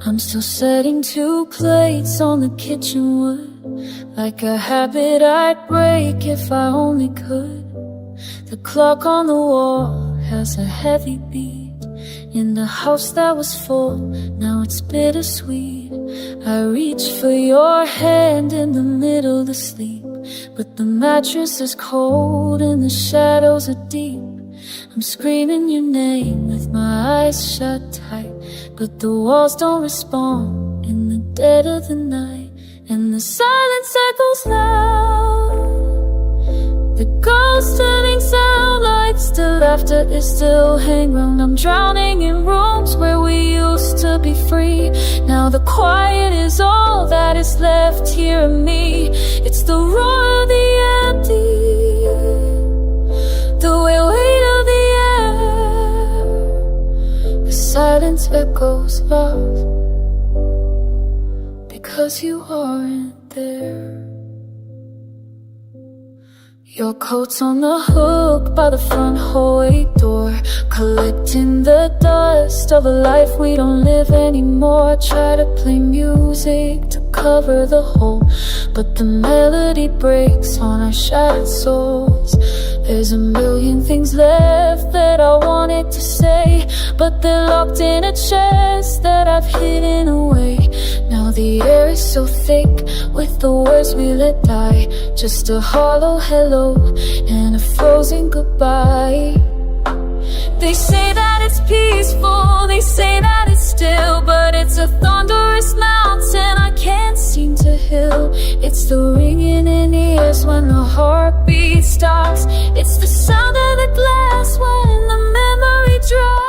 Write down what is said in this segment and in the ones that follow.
I'm still setting 2 plates on the kitchen wood, like a habit I'd break if I only could. The clock on the wall has a heavy beat. In the house that was full, now it's bittersweet. I reach for your hand in the middle to sleep, but the mattress is cold and the shadows are deep. I'm screaming your name with my eyes shut tight, but the walls don't respond in the dead of the night, and the silence echoes loud. The ghosts turning sound lights, the laughter is still hanging round. I'm drowning in rooms where we used to be free. Now the quiet is all that is left here in me. It's the roar of the empty, the weight of the air. The silence echoes loud because you aren't there. Your coat's on the hook by the front hallway door, collecting the dust of a life we don't live anymore. I try to play music to cover the hole, but the melody breaks on our shattered souls. There's a million things left that I wanted to say, but they're locked in a chest that I've hidden away. Now the air is so thick with the words we let die, just a hollow hello and a frozen goodbye. They say that it's peaceful, they say that it's still, but it's a thunderous mountain I can't seem to heal. It's the ringing in the ears when the heartbeat stops. It's the sound of the glass when the memory drops.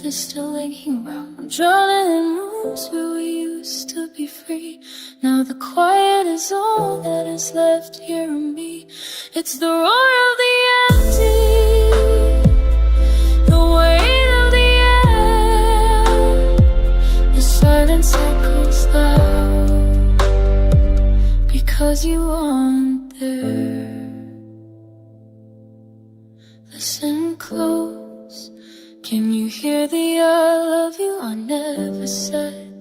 They're still hanging around. I'm drowning in rooms where we used to be free. Now the quiet is all that is left here in me. It's the roar of the empty, the weight of the air. The silence echoes loud because you aren't there. Listen close. Can you hear the I love you I never said?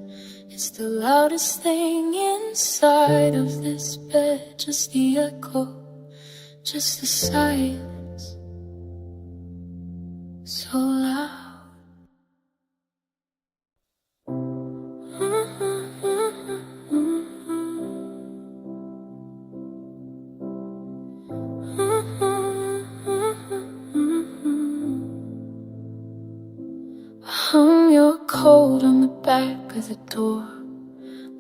It's the loudest thing inside of this bed. Just the echo, just the silence, so loud. Hung your coat on the back of the door,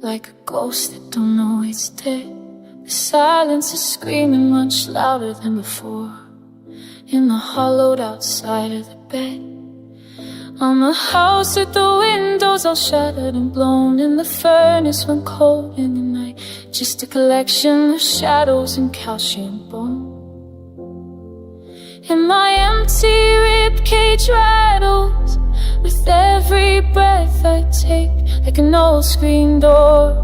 like a ghost that don't know it's dead. The silence is screaming much louder than before, in the hollowed out side of the bed. I'm a house with the windows all shattered and blown, in the furnace when cold in the night. Just a collection of shadows and calcium bone. And my empty ribcage rattles with every breath I take, like an old screen door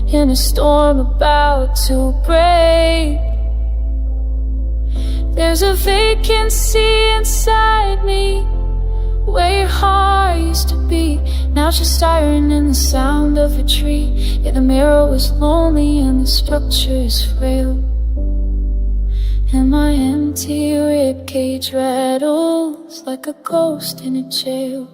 in a storm about to break. There's a vacancy inside me where your heart used to be. Now it's just iron and the sound of a tree. Yeah, the mirror was lonely and the structure is frail, and my empty ribcage rattles like a ghost in a jail.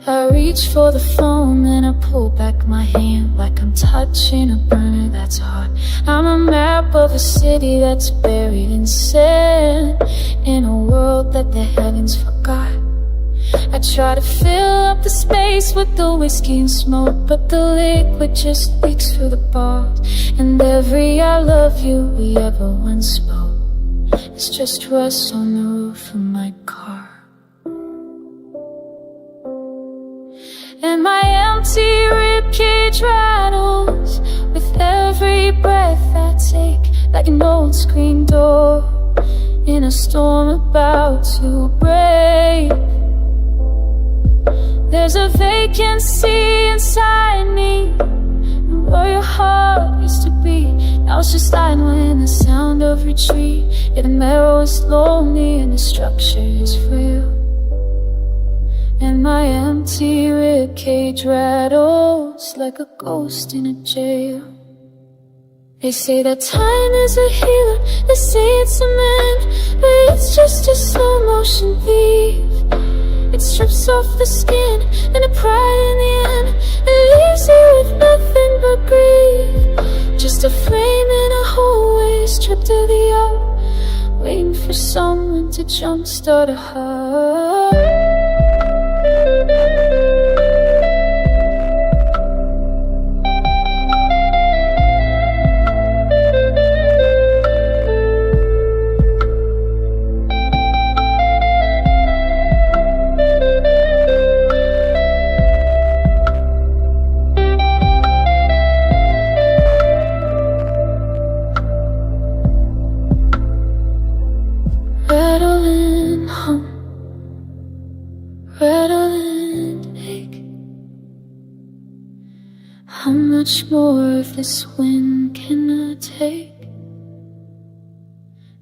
I reach for the phone, then I pull back my hand like I'm touching a burner that's hot. I'm a map of a city that's buried in sand, in a world that the heavens forgot. I try to fill up the space with the whiskey and smoke, but the liquid just leaks through the bars. And every I love love you we ever once spoke is just rust on the roof of my car. And my empty ribcage rattles with every breath I take, like an old screen door in a storm about to break. There's a vacancy inside me, where your heart used to be. Now it's just idle in the sound of retreat. Yeah, the marrow is lonely and the structure is real. And my empty ribcage rattles like a ghost in a jail. They say that time is a healer, they say it's a man, but it's just a slow motion thief. It strips off the skin and the pride in the end. It leaves you with nothing but grief. Just a frame in a hallway, stripped of the art, waiting for someone to jumpstart a heart. Rattle and hum, rattle and ache. How much more of this wind can I take?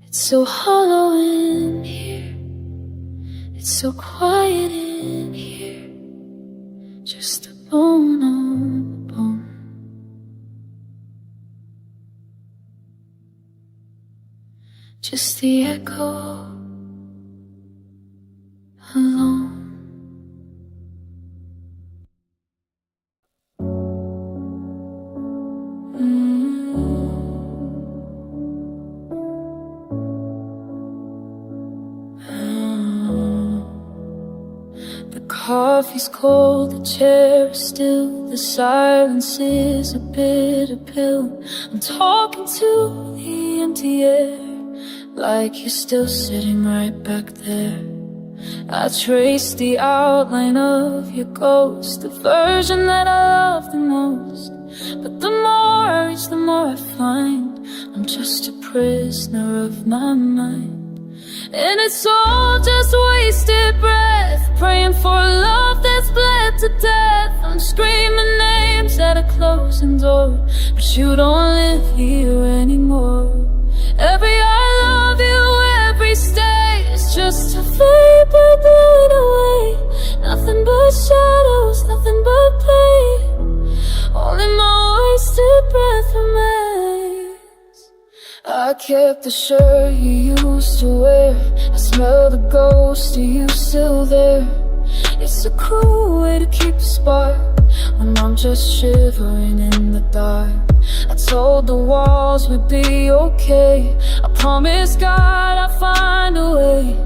It's so hollow in here, it's so quiet in here. Just a bone on a bone, just the echo alone. The coffee's cold, the chair is still, the silence is a bitter pill. I'm talking to the empty air, like you're still sitting right back there. I trace the outline of your ghost, the version that I love the most. But the more I reach, the more I find I'm just a prisoner of my mind. And it's all just wasted breath, praying for a love that's bled to death. I'm screaming names at a closing door, but you don't live here anymore. Every I love you, every stay is just a vapor blown away. Nothing but shadows, nothing but pain. Only my wasted breath remains. I kept the shirt you used to wear, I smell the ghost, are you still there? It's a cruel way to keep the spark when I'm just shivering in the dark. I told the walls we'd be okay, I promised God I'd find a way.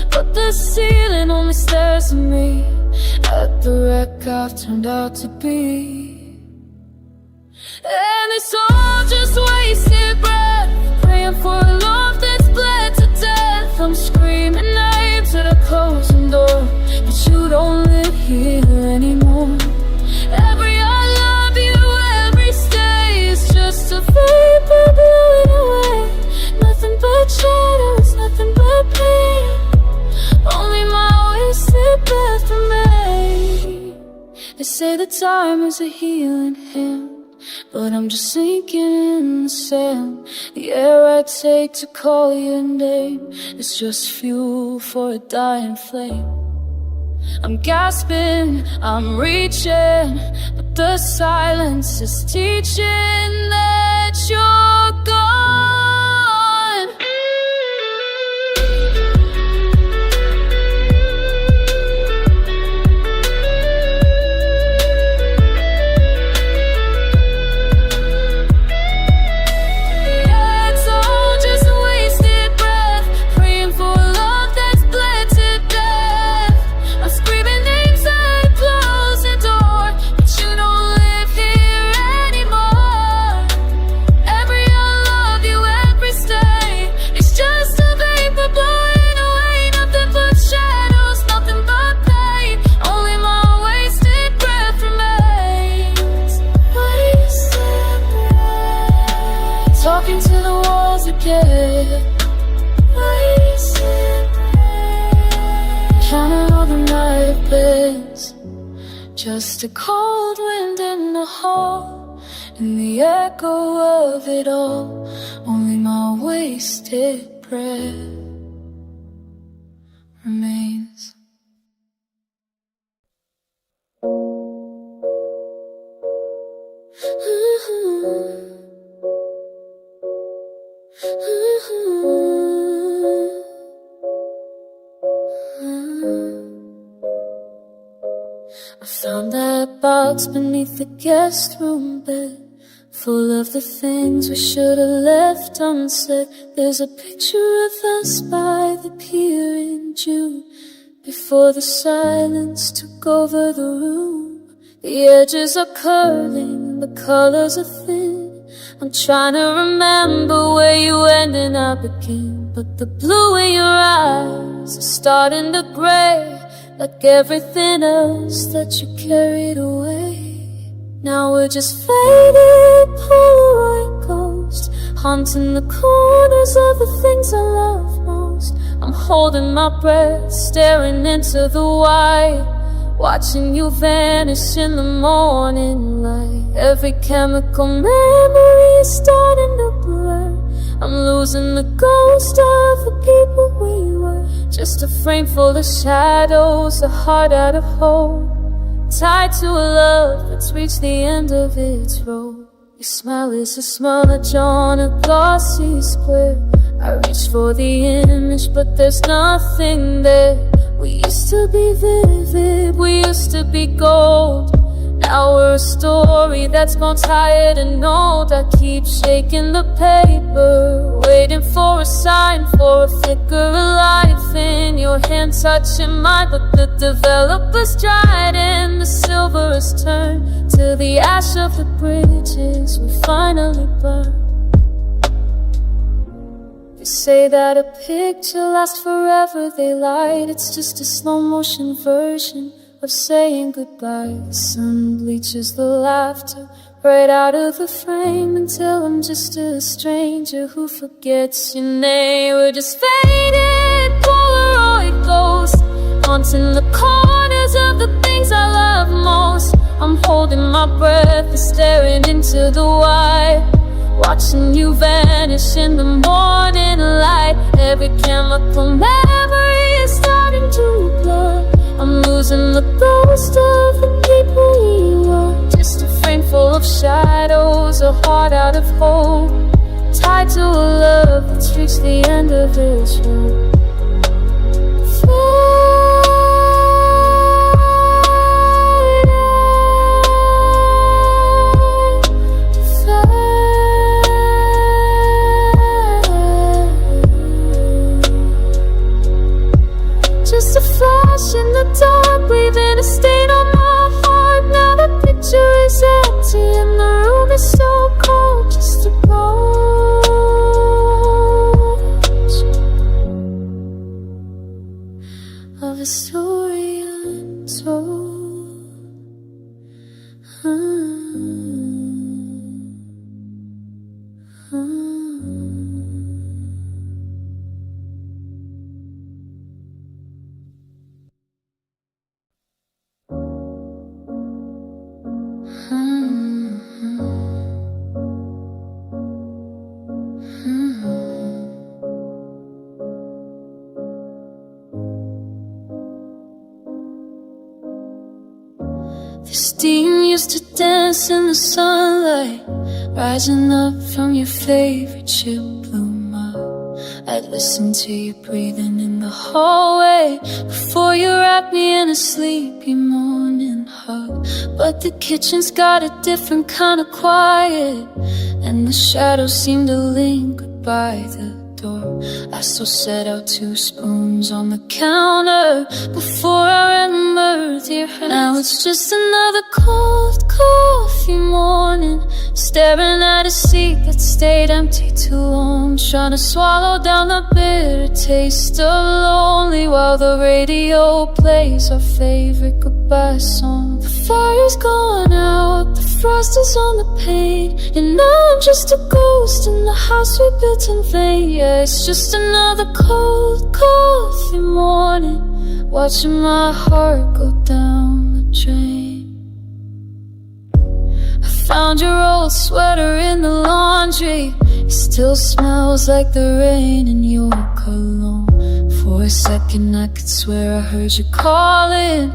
But the ceiling only stares at me, at the wreck I've turned out to be. And it's all just wasted breath, praying for a love that's bled to death. I'm screaming names at a closing door, but you don't live here anymore. Every I love you, every stay is just a vapor blowing away. Nothing but shadows, nothing but pain. Only my wasted breath remains. They say the time is a healing hand, but I'm just sinking in the sand. The air I take to call your name is just fuel for a dying flame. I'm gasping, I'm reaching, but the silence is teaching that you're gone. Every to the walls again. Counting all the night beds, just a cold wind in the hall, and the echo of it all, only my wasted breath remains. I found that box beneath the guest room bed, full of the things we should have left unsaid. There's a picture of us by the pier in June, before the silence took over the room. The edges are curling, the colors are thin. I'm trying to remember where you end and I begin, but the blue in your eyes is starting to gray, like everything else that you carried away. Now we're just faded Polaroid ghosts, haunting the corners of the things I love most. I'm holding my breath, staring into the white, watching you vanish in the morning light. Every chemical memory is starting to blur. I'm losing the ghost of the people we were, just a frame full of shadows, a heart out of hope, tied to a love that's reached the end of its rope. Your smile is a smudge on a glossy square. I reach for the image, but there's nothing there. We used to be vivid, we used to be gold. Now we're a story that's gone tired and old. I keep shaking the paper, waiting for a sign, for a flicker of life in your hand touching mine. But the developers dried and the silver has turned to the ash of the bridges we finally burned. They say that a picture lasts forever, they lied. It's just a slow motion version of saying goodbye. The sun bleaches the laughter right out of the frame, until I'm just a stranger who forgets your name. We're just faded Polaroid ghosts, haunting the corners of the things I love most. I'm holding my breath and staring into the white, watching you vanish in the morning light. Every chemical memory is starting to blur. I'm losing the ghost of the people we were, just a frame full of shadows, a heart out of hope, tied to a love that's reached the end of its rope. Just a flash in the dark, leaving a stain on my heart. Now the picture is empty and the room is so cold. Just a ghost of a story untold. The steam used to dance in the sunlight, rising up from your favorite ship blue mug. I'd listen to you breathing in the hallway before you wrapped me in a sleepy morning hug. But the kitchen's got a different kind of quiet, and the shadows seem to linger by the door. I still set out 2 spoons on the counter before I remembered your hands. Now it's just another cold coffee morning, staring at a seat that stayed empty too long, trying to swallow down the bitter taste of lonely while the radio plays our favorite goodbye. goodbye song. The fire's gone out, the frost is on the paint, and now I'm just a ghost in the house we built in vain. Yeah, it's just another cold coffee morning, watching my heart go down the drain. I found your old sweater in the laundry. It still smells like the rain in your cologne. For a second I could swear I heard you calling,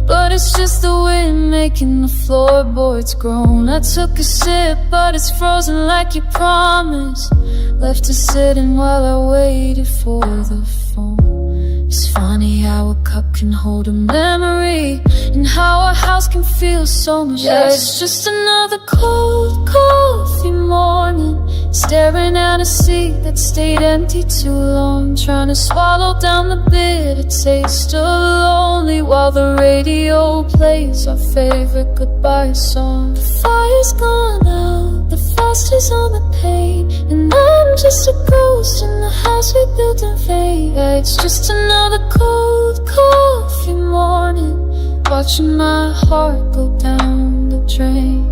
but it's just the wind making the floorboards groan. I took a sip, but it's frozen like you promised. Left it sitting while I waited for the phone. It's funny how a cup can hold a memory, and how a house can feel so much. Yeah, it's just another cold coffee morning, staring at a seat that stayed empty too long, trying to swallow down the bitter taste of lonely, while the radio plays our favorite goodbye song. The fire's gone out, the frost is on the paint, and I'm just a ghost in the house we built in vain. Yeah, it's just another cold coffee morning, watching my heart go down the drain.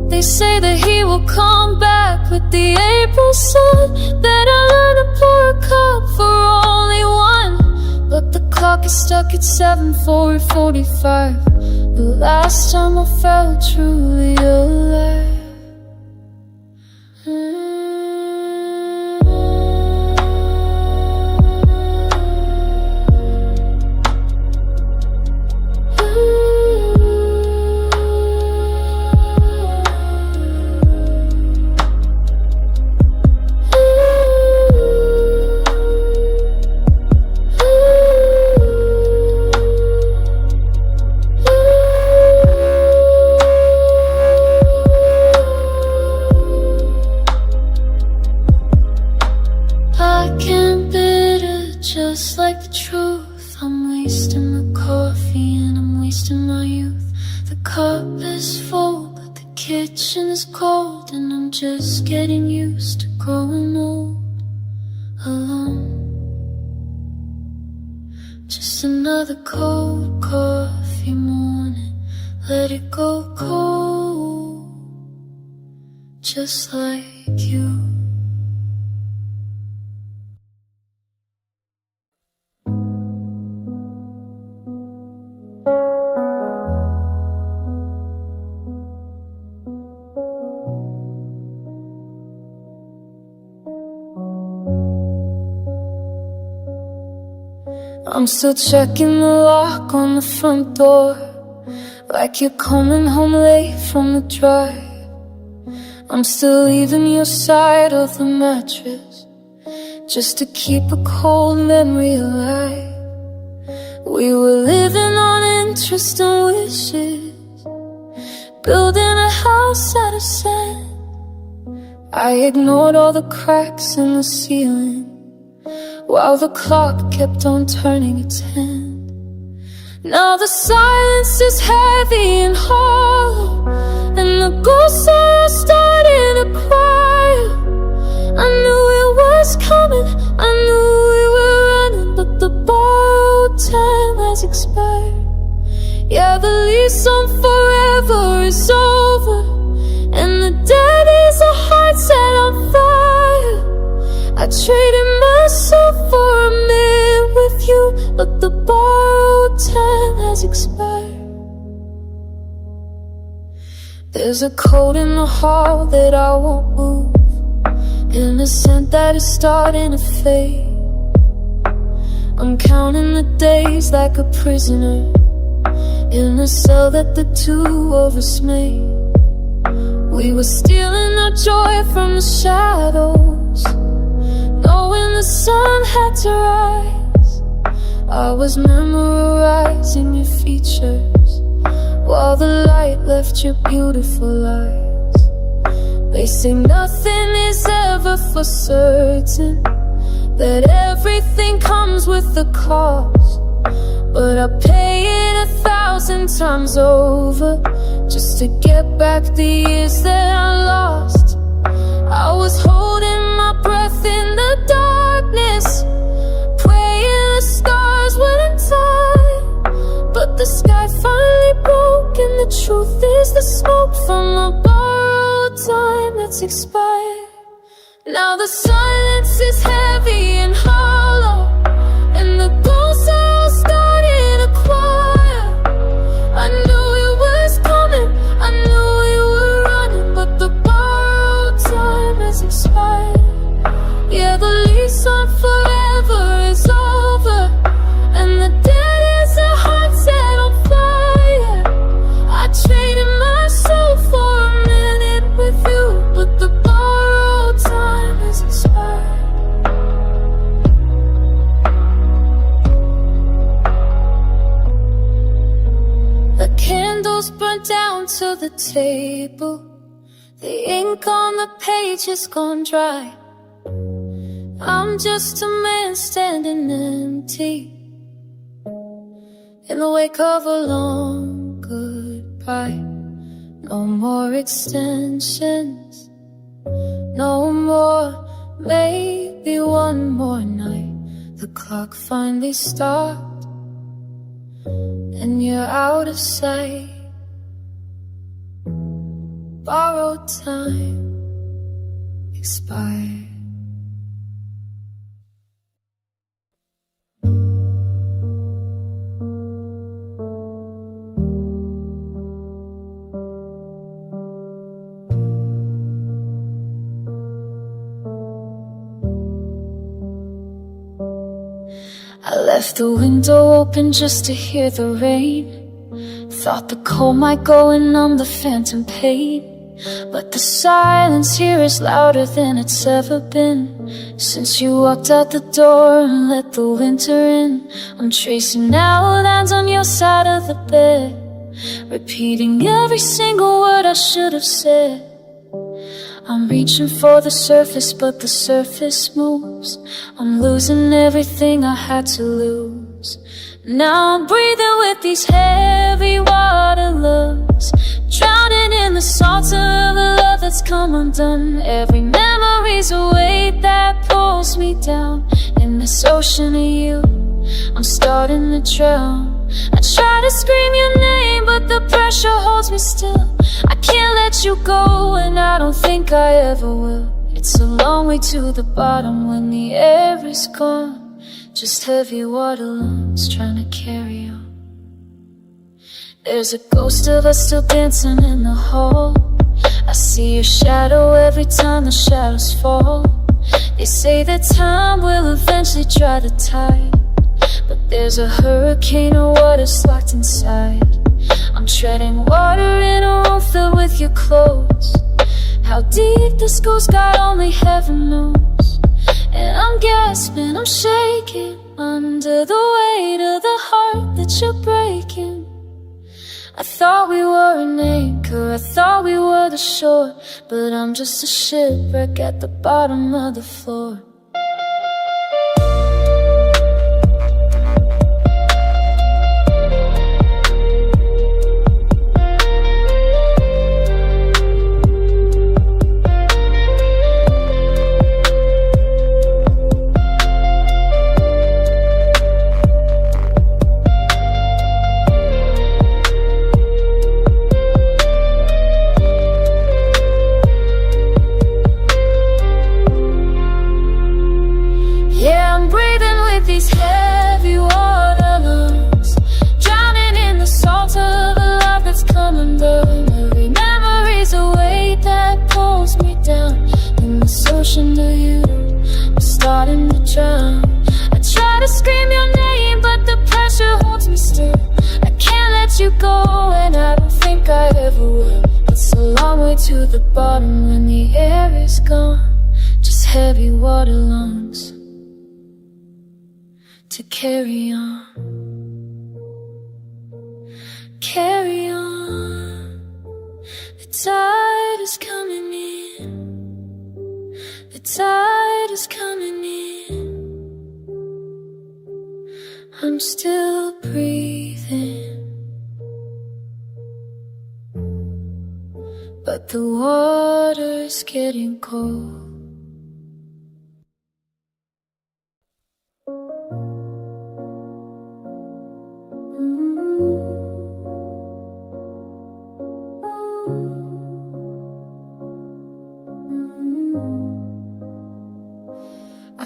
They say that he will come back with the April sun, that I learn to pour a cup for only one. But the clock is stuck at 7:45, the last time I felt truly alive. Just like the truth, I'm wasting the coffee and I'm wasting my youth. The cup is full, but the kitchen is cold, and I'm just getting used to growing old alone. Just another cold coffee morning, let it go cold, just like you. I'm still checking the lock on the front door, like you're coming home late from the drive. I'm still leaving your side of the mattress, just to keep a cold memory alive. We were living on interest and wishes, building a house out of sand. I ignored all the cracks in the ceiling, while the clock kept on turning its hand. Now the silence is heavy and hollow, and the ghosts are starting to cry. I knew it was coming, I knew we were running, but the borrowed time has expired. Yeah, the lease on forever is over, and the debt is a heart set on fire. I traded myself for a minute with you, but the borrowed time has expired. There's a code in the hall that I won't move, innocent that is starting to fade. I'm counting the days like a prisoner in a cell that the two of us made. We were stealing our joy from the shadows, knowing the sun had to rise. I was memorizing your features, while the light left your beautiful eyes. They say nothing is ever for certain, that everything comes with a cost, but I pay it 1,000 times over, just to get back the years that I lost. I was holding my breath in the darkness, praying the stars wouldn't die, but the truth is the smoke from a borrowed time that's expired. Now the silence is heavy and hollow, and the ghosts are all starting a choir. I knew it was coming, I knew we were running, but the borrowed time has expired. Yeah, the lease on forever is over, and the dead is a heart set on fire. I traded my soul for a minute with you, but the borrowed time has expired. The candles burnt down to the table, the ink on the page has gone dry. I'm just a man standing empty in the wake of a long goodbye. No more extensions, no more, maybe one more night. The clock finally stopped and you're out of sight. Borrowed time expired. I left the window open just to hear the rain. Thought the cold might go and numb the phantom pain, but the silence here is louder than it's ever been. Since you walked out the door and let the winter in, I'm tracing outlines on your side of the bed, repeating every single word I should have said. I'm reaching for the surface, but the surface moves. I'm losing everything I had to lose. Now I'm breathing with these heavy water lungs, drowning in the salt of a love that's come undone. Every memory's a weight that pulls me down. In this ocean of you, I'm starting to drown. I try to scream your name, but the pressure holds me still. I can't let you go, and I don't think I ever will. It's a long way to the bottom when the air is gone. Just heavy water lungs trying to carry on. There's a ghost of us still dancing in the hall. I see your shadow every time the shadows fall. They say that time will eventually dry the tide, but there's a hurricane of water's locked inside. I'm treading water in a room filled with your clothes. How deep this goes, God only heaven knows. And I'm gasping, I'm shaking under the weight of the heart that you're breaking. I thought we were an anchor, I thought we were the shore, but I'm just a shipwreck at the bottom of the floor. I'm starting to drown. I try to scream your name, but the pressure holds me still. I can't let you go, and I don't think I ever will. It's a long way to the bottom when the air is gone. Just heavy water lungs to carry on. Carry on. The tide is coming in. The tide is coming in. I'm still breathing, but the water's getting cold.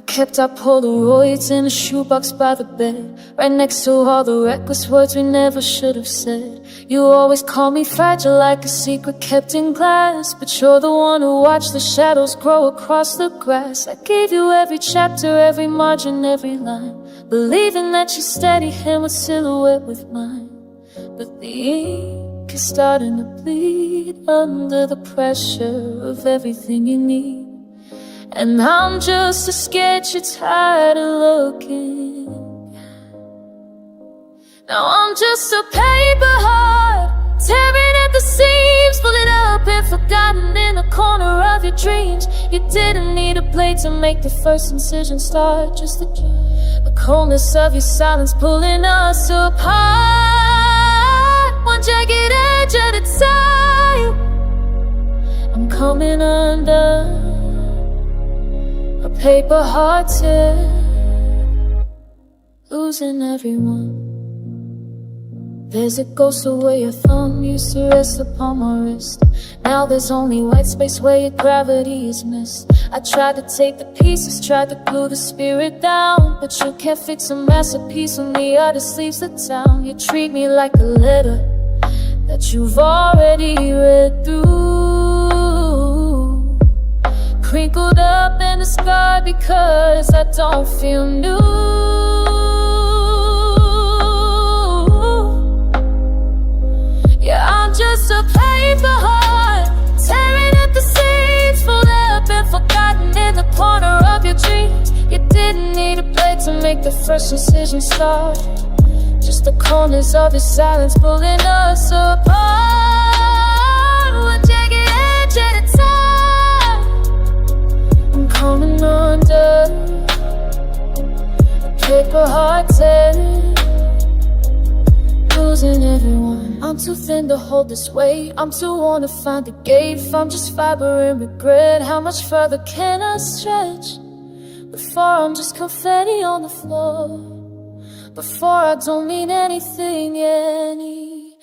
kept our Polaroids in a shoebox by the bed, right next to all the reckless words we never should have said. You always call me fragile, like a secret kept in glass, but you're the one who watched the shadows grow across the grass. I gave you every chapter, every margin, every line, believing that your steady hand would silhouette with mine. But the ink is starting to bleed under the pressure of everything you need, and I'm just a sketch you're tired of looking. Now I'm just a paper heart, tearing at the seams, folded up and forgotten in the corner of your dreams. You didn't need a blade to make the first incision start, just the coldness of your silence pulling us apart, one jagged edge at a time. I'm coming undone, a paper heart tear, losing everyone. There's a ghost of where your thumb used to rest upon my wrist. Now there's only white space where your gravity is missed. I tried to take the pieces, tried to glue the spirit down, but you can't fix a masterpiece when the artist leaves the town. You treat me like a letter that you've already read through, crinkled up and scarred because I don't feel new. Yeah, I'm just a paper heart, tearing at the seams, folded up and forgotten in the corner of your dreams. You didn't need a blade to make the first incision start, just the corners of your silence pulling us apart, one jagged edge at a time. I'm coming under, a paper heart tearing, losing everyone. I'm too thin to hold this weight, I'm too worn to find the gate. If I'm just fiber and regret, how much further can I stretch before I'm just confetti on the floor, before I don't mean anything anymore?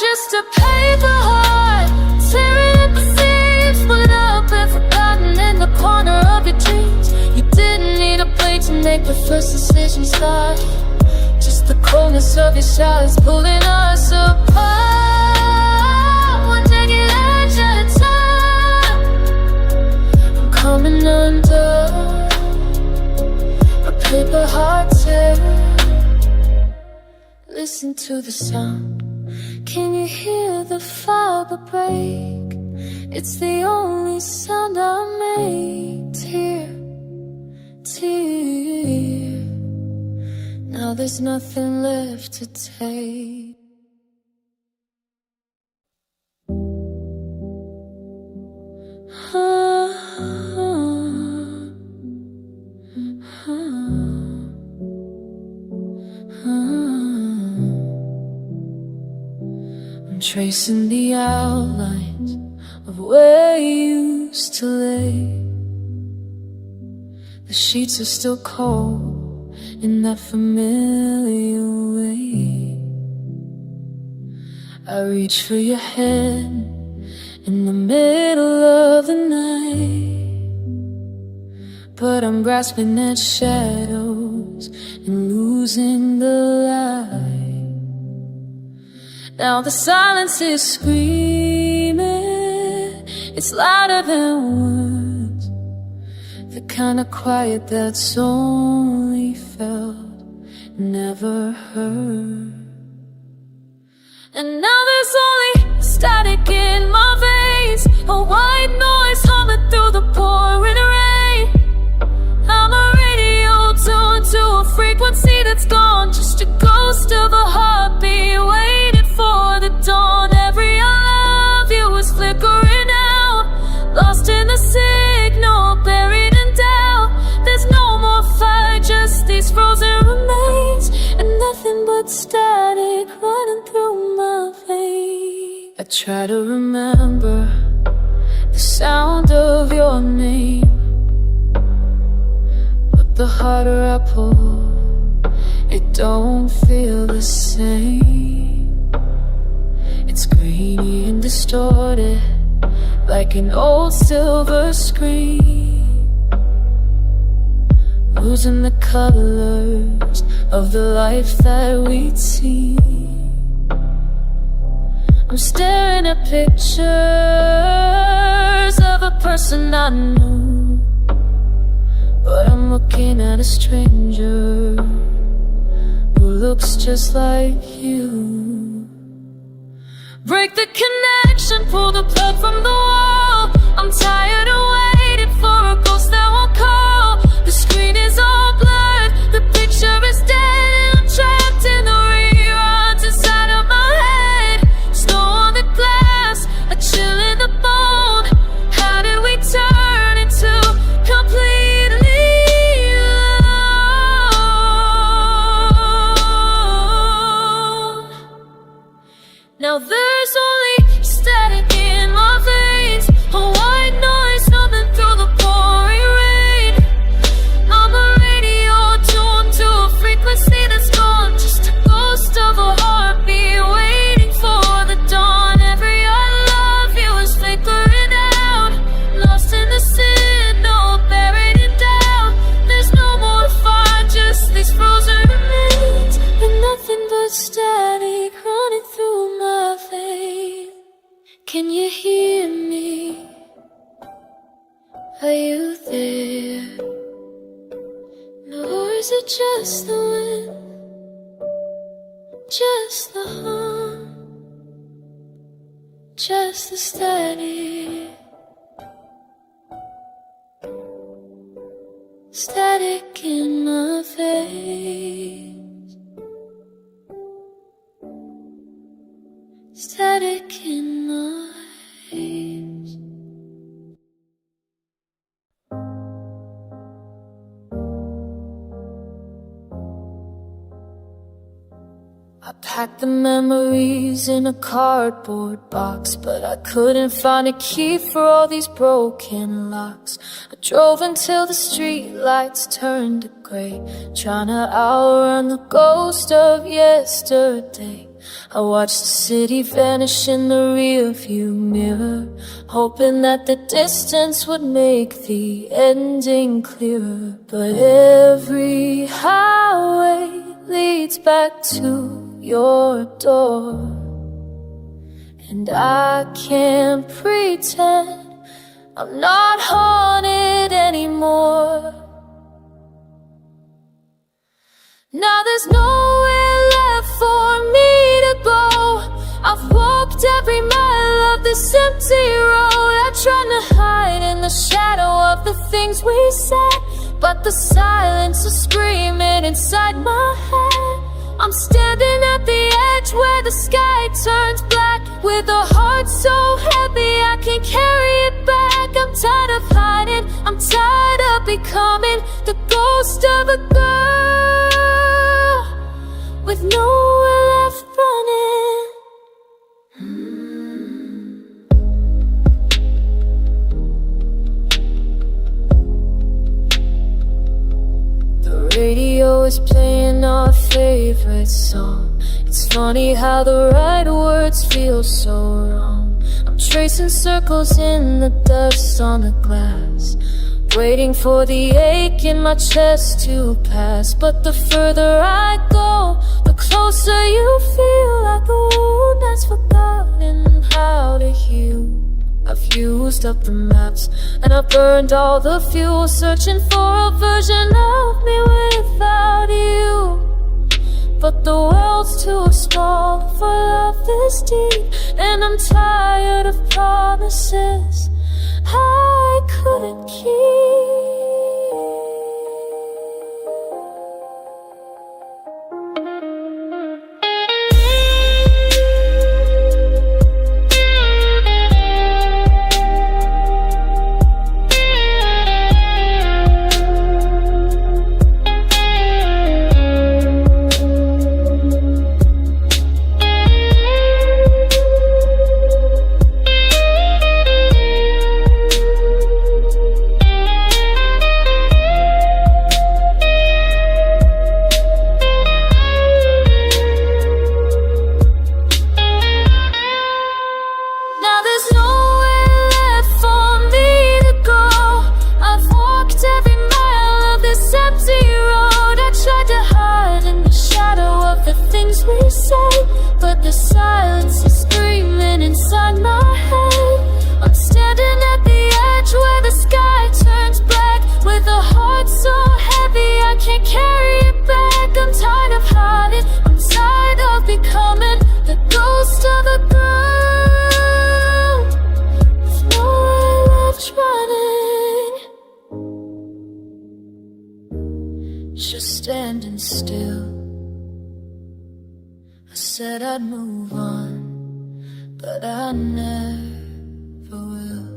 Just a paper heart, tearing at the seams, split up and forgotten in the corner of your dreams. You didn't need a blade to make the first decision start, just the coldness of your silence pulling us apart, one jagged edge at a time. I'm coming under, a paper heart tear. Listen to the sound, can you hear the fiber break? It's the only sound I make. Tear, tear. Now there's nothing left to take. Tracing the outlines of where you used to lay. The sheets are still cold in that familiar way. I reach for your hand in the middle of the night, but I'm grasping at shadows and losing the light. Now the silence is screaming, it's louder than words, the kind of quiet that's only felt, never heard. And now there's only static in my veins, a white noise humming through the pouring rain. I'm a radio tuned to a frequency that's gone, just a ghost of a heartbeat waiting for the dawn. Every I love you is flickering out, lost in the signal, buried in doubt. There's no more fire, just these frozen remains, and nothing but static running through my veins. I try to remember the sound of your name, harder I pull, it don't feel the same. It's grainy and distorted, like an old silver screen, losing the colors of the life that we'd seen. I'm staring at pictures of a person I knew, but I'm looking at a stranger who looks just like you. Break the connection, pull the plug from the wall. I'm tired of waiting for a ghost that won't call. The screen is all blurred, the picture is dead, and I'm trapped in the reruns inside of my head. Snow on the glass, a chill in the bone. How did we turn into completely alone? Now there's only static in my veins, a white noise numbing through the pouring rain. I'm a radio tuned to a frequency that's gone, just a ghost of a heartbeat waiting for the dawn. Every I love you is flickering out, lost in the signal, buried in doubt. There's no more fire, just these frozen remains, and nothing but static running through my veins. Can you hear me? Are you there? No, or is it just the wind? Just the hum? Just the static? Static in my face, static in my face. I packed the memories in a cardboard box, but I couldn't find a key for all these broken locks. I drove until the street lights turned to gray, trying to outrun the ghost of yesterday. I watched the city vanish in the rearview mirror, hoping that the distance would make the ending clearer. But every highway leads back to your door, and I can't pretend I'm not haunted anymore. Now there's nowhere left for me to go. I've walked every mile of this empty road. I tried to hide in the shadow of the things we said, but the silence is screaming inside my head. I'm standing at the edge where the sky turns black, with a heart so heavy I can't carry it back. I'm tired of hiding, I'm tired of becoming the ghost of a girl with nowhere left running. The radio is playing our favorite song. It's funny how the right words feel so wrong. I'm tracing circles in the dust on the glass, waiting for the ache in my chest to pass. But the further I go, the closer you feel, like a wound that's forgotten how to heal. I've used up the maps and I've burned all the fuel, searching for a version of me without you. But the world's too small for love this deep, and I'm tired of promises I couldn't keep. just standing still. I said I'd move on, but I never will.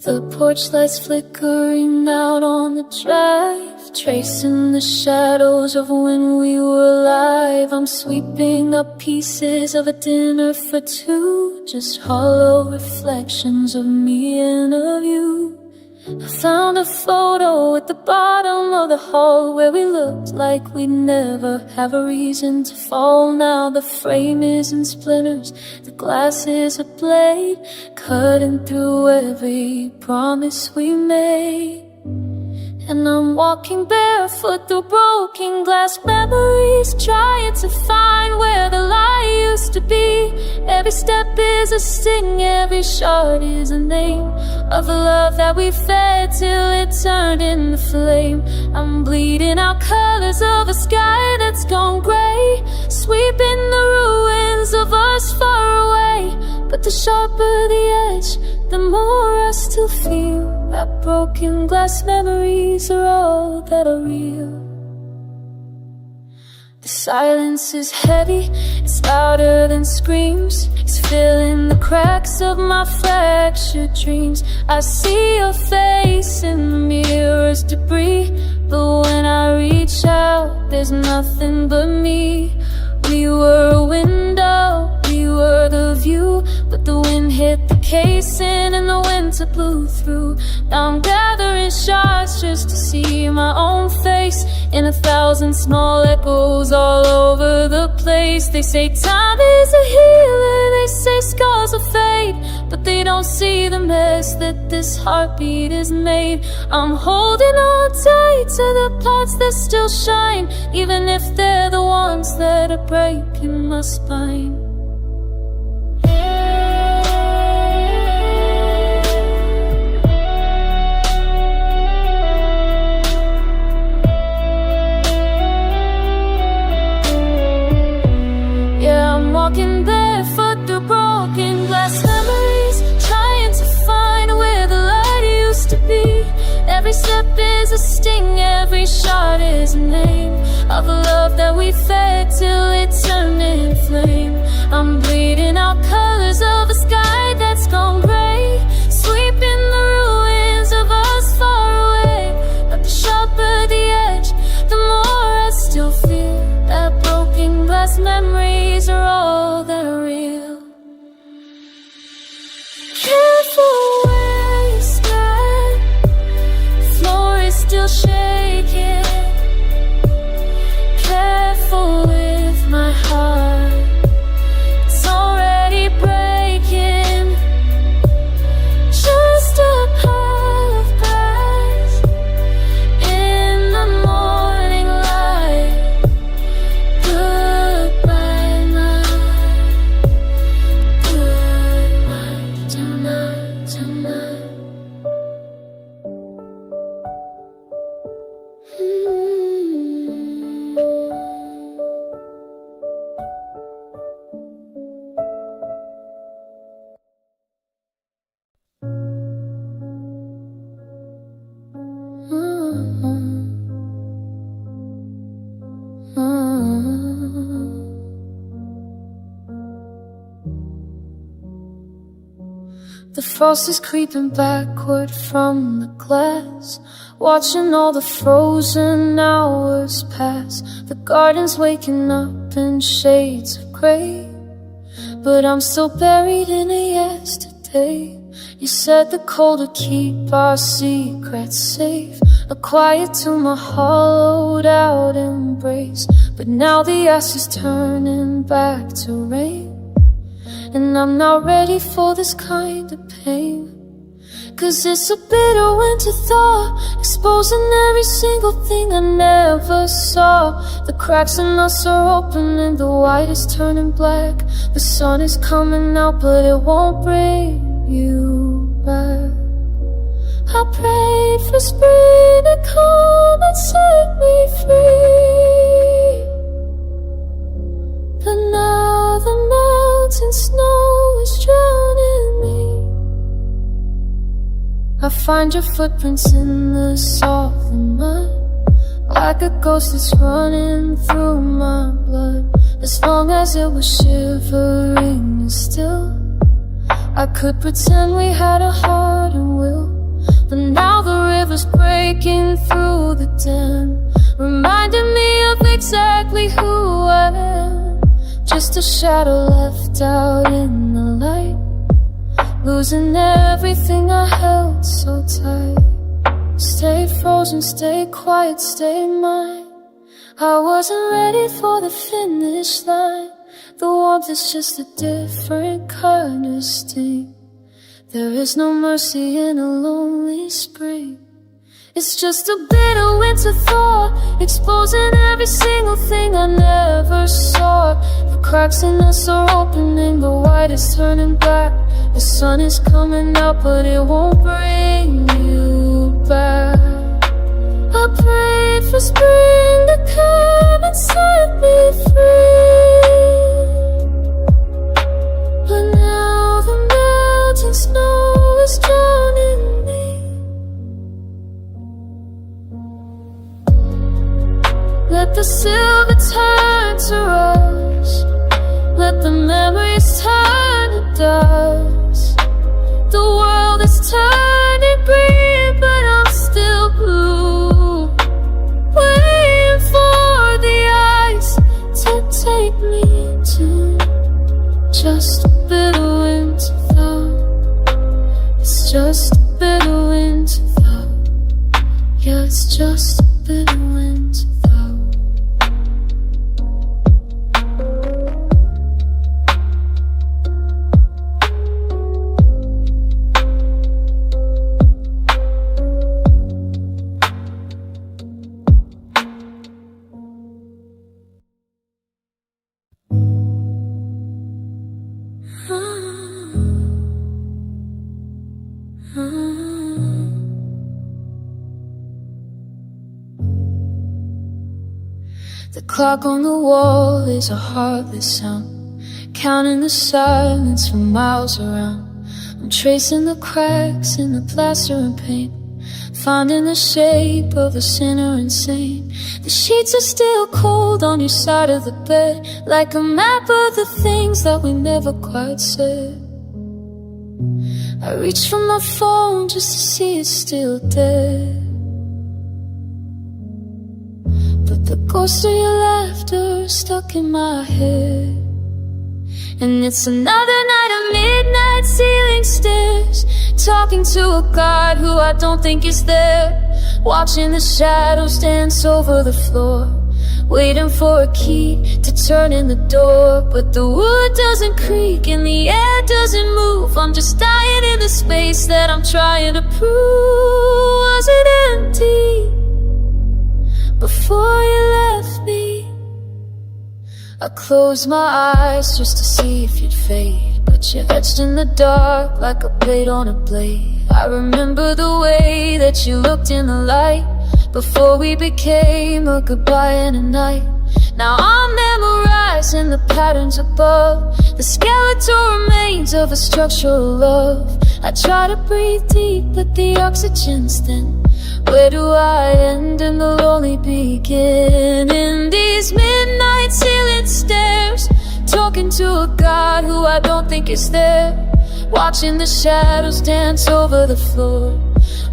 The porch lights flickering out on the drive, tracing the shadows of when we were alive. I'm sweeping up pieces of a dinner for two, just hollow reflections of me and of you. I found a photo at the bottom of the hall where we looked like we'd never have a reason to fall. Now the frame is in splinters, the glass is a blade, cutting through every promise we made. And I'm walking barefoot through broken glass memories, trying to find where the light used to be. Every step is a sting, every shot is a name of the love that we fed till it turned into flame. I'm bleeding out colors of a sky that's gone gray, sweeping the ruins of us far away. But the sharper the edge, the more I still feel that broken glass memories are all that are real. The silence is heavy, it's louder than screams. It's filling the cracks of my fractured dreams. I see your face in the mirror's debris, but when I reach out, there's nothing but me. We were a window, we were the view, but the wind hit the casing and the winter blew through. Now I'm gathering shots just to see my own face in 1,000 small echoes all over the place. They say time is a healer, they say scars will fade, but they don't see the mess that this heartbeat is made. I'm holding on tight to the parts that still shine, even if they're the ones that are breaking my spine. Walking barefoot through broken glass memories, trying to find where the light used to be. Every step is a sting, every shot is a name of the love that we fed till it turned in flame. I'm bleeding out colors of a sky that's gone gray, sweeping the ruins of us far away. But the sharper the edge, the more I still feel that broken glass memories are all that are real. Careful where you stand, the floor is still shaking. Careful with my heart, it's already breaking. Just a pile of glass in the morning light. Goodbye night, goodnight tonight, tonight. The frost is creeping backward from the glass, watching all the frozen hours pass. The garden's waking up in shades of grey, but I'm still buried in a yesterday. You said the cold would keep our secrets safe, a quiet to my hollowed out embrace. But now the ash is turning back to rain, and I'm not ready for this kind of pain. 'Cause it's a bitter winter thaw, exposing every single thing I never saw. The cracks in us are opening, the white is turning black. The sun is coming out, but it won't bring you back. I prayed for spring to come and set me free, but now the mountain snow is drowning me. I find your footprints in the soft mud, like a ghost that's running through my blood. As long as it was shivering and still, I could pretend we had a heart and will. But now the river's breaking through the dam, reminding me of exactly who I am. Just a shadow left out in the light, losing everything I held so tight. Stay frozen, stay quiet, stay mine. I wasn't ready for the finish line. The warmth is just a different kind of sting. There is no mercy in a lonely spring. It's just a bit of winter thaw, exposing every single thing I never saw. The cracks in us are opening, the white is turning black. The sun is coming out, but it won't bring you back. I prayed for spring to come and set me free, but now the melting snow is drowning me. Let the silver turn to rust, let the memories turn to dust. The world is turning green, but I'm still blue, waiting for the ice to take me to just a bit of winter thaw. It's just a bit of winter thaw. Yeah, it's just a bit of winter thaw. The clock on the wall is a heartless sound, counting the silence for miles around. I'm tracing the cracks in the plaster and paint, finding the shape of the sinner insane. The sheets are still cold on your side of the bed, like a map of the things that we never quite said. I reach for my phone just to see it's still dead, but the ghost of your laughter is stuck in my head. And it's another night of midnight ceiling stairs, talking to a God who I don't think is there, watching the shadows dance over the floor, waiting for a key to turn in the door. But the wood doesn't creak and the air doesn't move. I'm just dying in the space that I'm trying to prove. Was it empty before you left me? I closed my eyes just to see if you'd fade, but you're etched in the dark like a blade on a blade. I remember the way that you looked in the light before we became a goodbye and a night. Now I'm memorizing the patterns above, the skeletal remains of a structural love. I try to breathe deep, but the oxygen's thin. Where do I end and the lonely begin? In these midnight ceiling stairs, talking to a God who I don't think is there, watching the shadows dance over the floor,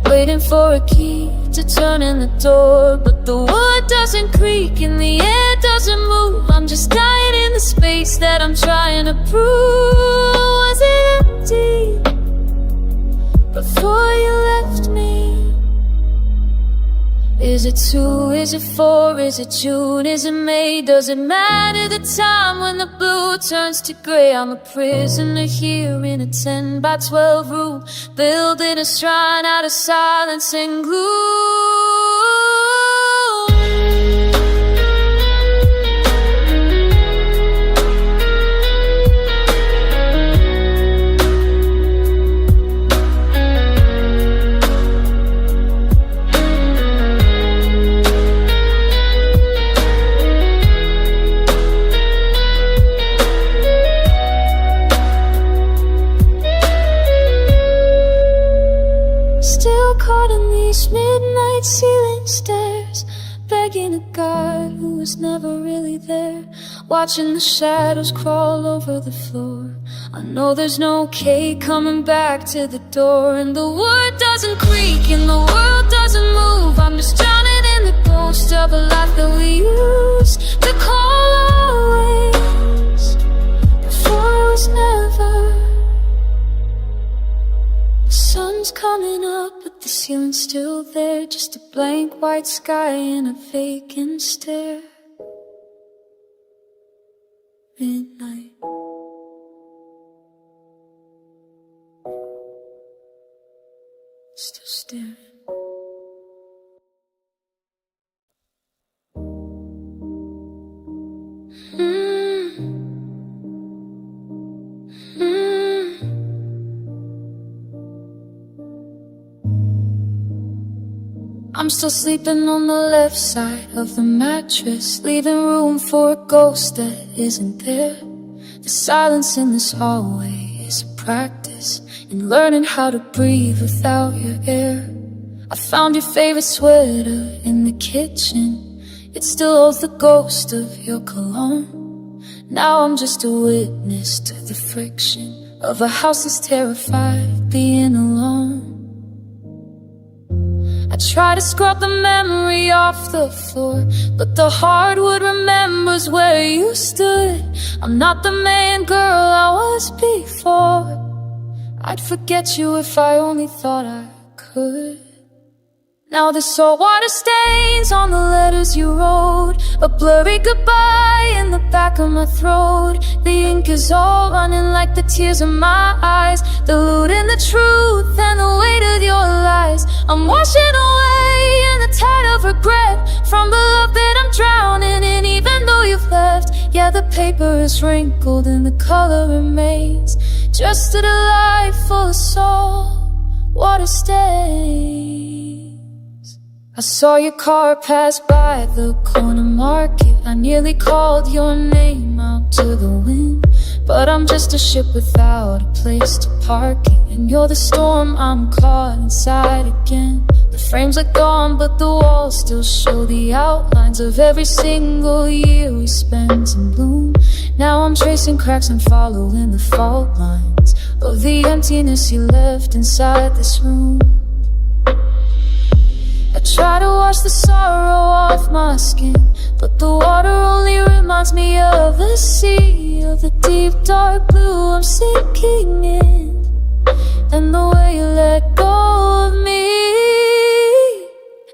waiting for a key to turn in the door. But the wood doesn't creak and the air doesn't move. I'm just dying in the space that I'm trying to prove. Was it empty before you left me? Is it 2, is it 4, is it June, is it May? Does it matter the time when the blue turns to grey? I'm a prisoner here in a 10 by 12 room, building a shrine out of silence and gloom. caught in these midnight ceiling stares, begging a God who was never really there, watching the shadows crawl over the floor. I know there's no cake coming back to the door, and the wood doesn't creak and the world doesn't move. I'm just drowning in the ghost of a life that we used to call always, before it was never. The sun's coming up, but the ceiling's still there, just a blank white sky and a vacant stare. Midnight. Still staring. I'm still sleeping on the left side of the mattress, leaving room for a ghost that isn't there. The silence in this hallway is a practice in learning how to breathe without your air. I found your favorite sweater in the kitchen. It still holds the ghost of your cologne. Now I'm just a witness to the friction of a house that's terrified of being alone. I try to scrub the memory off the floor, but the hardwood remembers where you stood. I'm not the man, girl, I was before. I'd forget you if I only thought I could. Now there's saltwater stains on the letters you wrote, a blurry goodbye in the back of my throat. The ink is all running like the tears in my eyes, diluting the truth and the weight of your lies. I'm washing away in the tide of regret from the love that I'm drowning in. Even though you've left, yeah, the paper is wrinkled and the color remains, just a life full of saltwater stains. I saw your car pass by the corner market. I nearly called your name out to the wind, but I'm just a ship without a place to park it, and you're the storm I'm caught inside again. The frames are gone, but the walls still show the outlines of every single year we spent in bloom. Now I'm tracing cracks and following the fault lines of the emptiness you left inside this room. I try to wash the sorrow off my skin, but the water only reminds me of the sea, of the deep dark blue I'm sinking in, and the way you let go of me.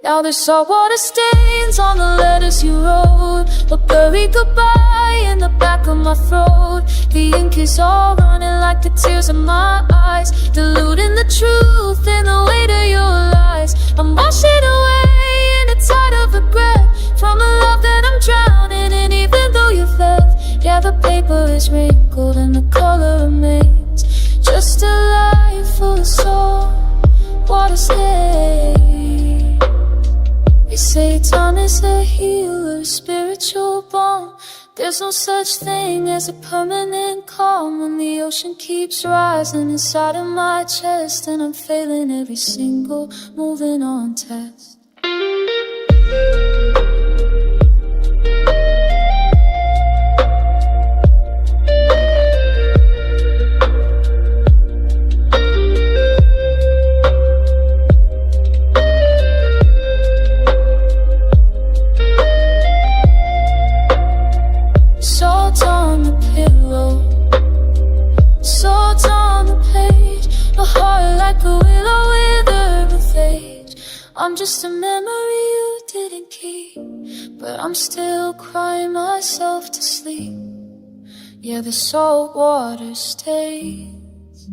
Now there's saltwater stains on the letters you wrote, a blurry goodbye in the back of my throat. The ink is all running like the tears in my eyes, diluting the truth and the weight of your lies. I'm washing away in a tide of regret from the love that I'm drowning in. Even though you've left, yeah, the paper is wrinkled and the color remains, just a life full of saltwater stains. They say time is a healer, spiritual balm. There's no such thing as a permanent calm when the ocean keeps rising inside of my chest, and I'm failing every single moving on test. Salt on the pillow, salt on the page, a heart like a willow withered with age. I'm just a memory you didn't keep, but I'm still crying myself to sleep. Yeah, the salt water stains,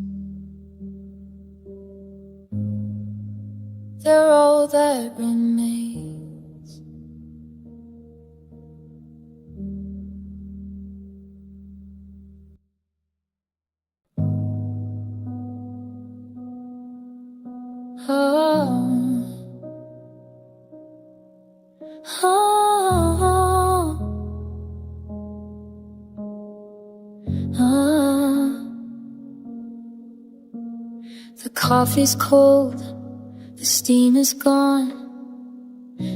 they're all that remains. The coffee's cold, the steam is gone,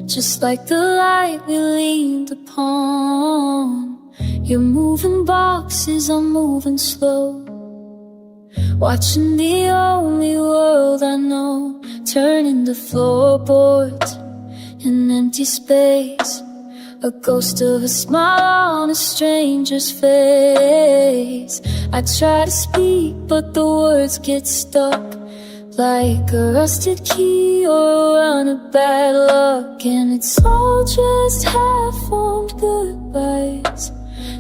just like the light we leaned upon. You're moving boxes, I'm moving slow, watching the only world I know turn into floorboards in empty space. A ghost of a smile on a stranger's face. I try to speak, but the words get stuck, like a rusted key or a run of bad luck. And it's all just half-formed goodbyes,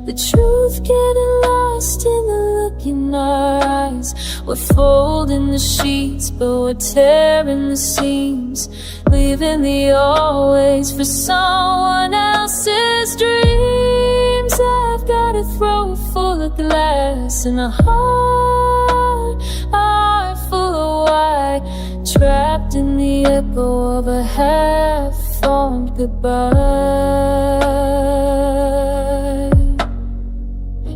the truth getting lost in the look in our eyes. We're folding the sheets, but we're tearing the seams, leaving the always for someone else's dreams. I've got a throat full of glass and a heart full of white, trapped in the echo of a half-formed goodbye.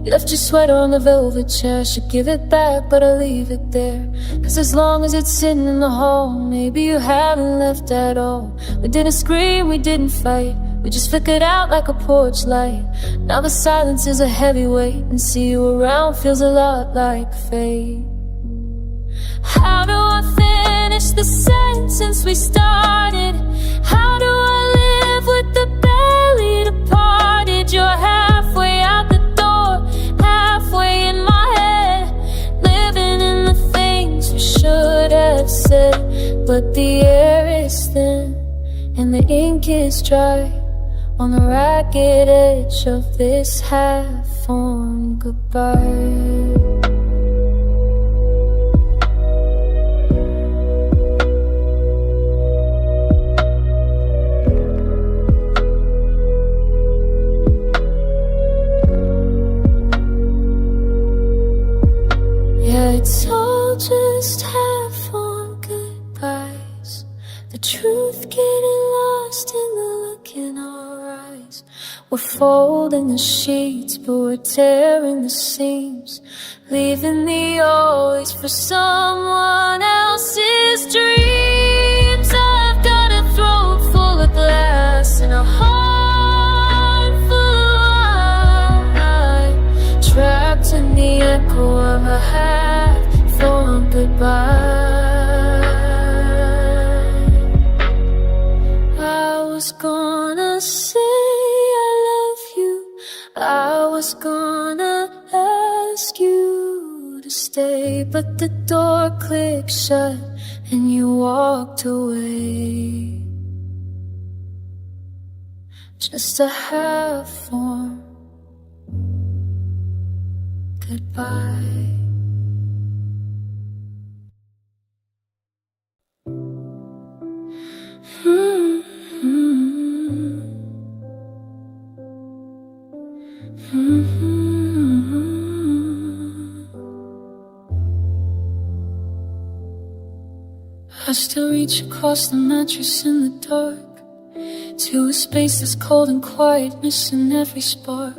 Left your sweater on the velvet chair, should give it back, but I'll leave it there. Cause as long as it's sitting in the hall, maybe you haven't left at all. We didn't scream, we didn't fight, we just flickered out like a porch light. Now the silence is a heavy weight, and see you around feels a lot like fate. How do I finish the sentence we started? How do I live with the belly departed? You're halfway out the door, halfway in my head, living in the things we should have said. But the air is thin and the ink is dry on the ragged edge of this half-formed goodbye. It's all just half-formed goodbyes, the truth getting lost in the look in our eyes. We're folding the sheets, but we're tearing the seams, leaving the always for someone else's dreams. I've got a throat full of glass and a heart full of light, trapped in the echo of a half-formed goodbye. I was gonna say I love you, I was gonna ask you to stay, but the door clicked shut and you walked away. Just a half-formed goodbye. I still reach across the mattress in the dark, to a space that's cold and quiet, missing every spark.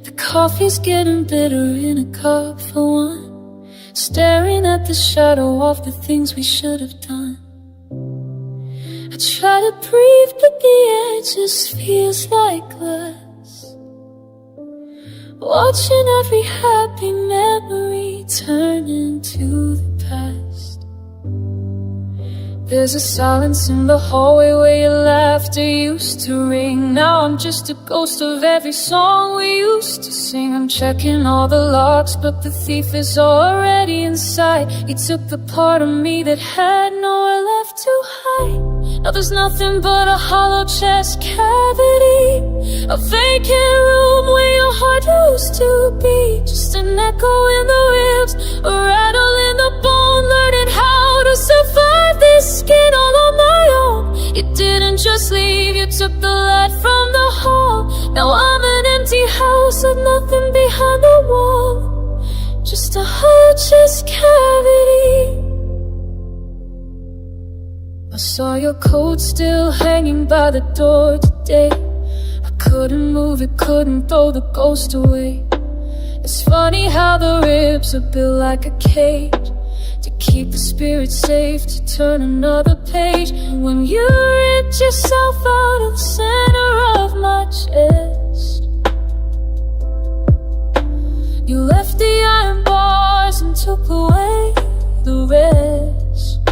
The coffee's getting bitter in a cup for one, staring at the shadow of the things we should have done. I try to breathe, but the air just feels like glass, watching every happy memory turn into the past. There's a silence in the hallway where your laughter used to ring. Now I'm just a ghost of every song we used to sing. I'm checking all the locks, but the thief is already inside. He took the part of me that had nowhere left to hide. Now there's nothing but a hollow chest cavity, a vacant room where your heart used to be. Just an echo in the ribs, a rattle in the bone, learning how to survive this skin all on my own. You didn't just leave, you took the light from the hall. Now I'm an empty house with nothing behind the wall, just a hollow chest cavity. I saw your coat still hanging by the door today. I couldn't move it, couldn't throw the ghost away. It's funny how the ribs are built like a cage, to keep the spirit safe, to turn another page. And when you ripped yourself out of the center of my chest, you left the iron bars and took away the rest.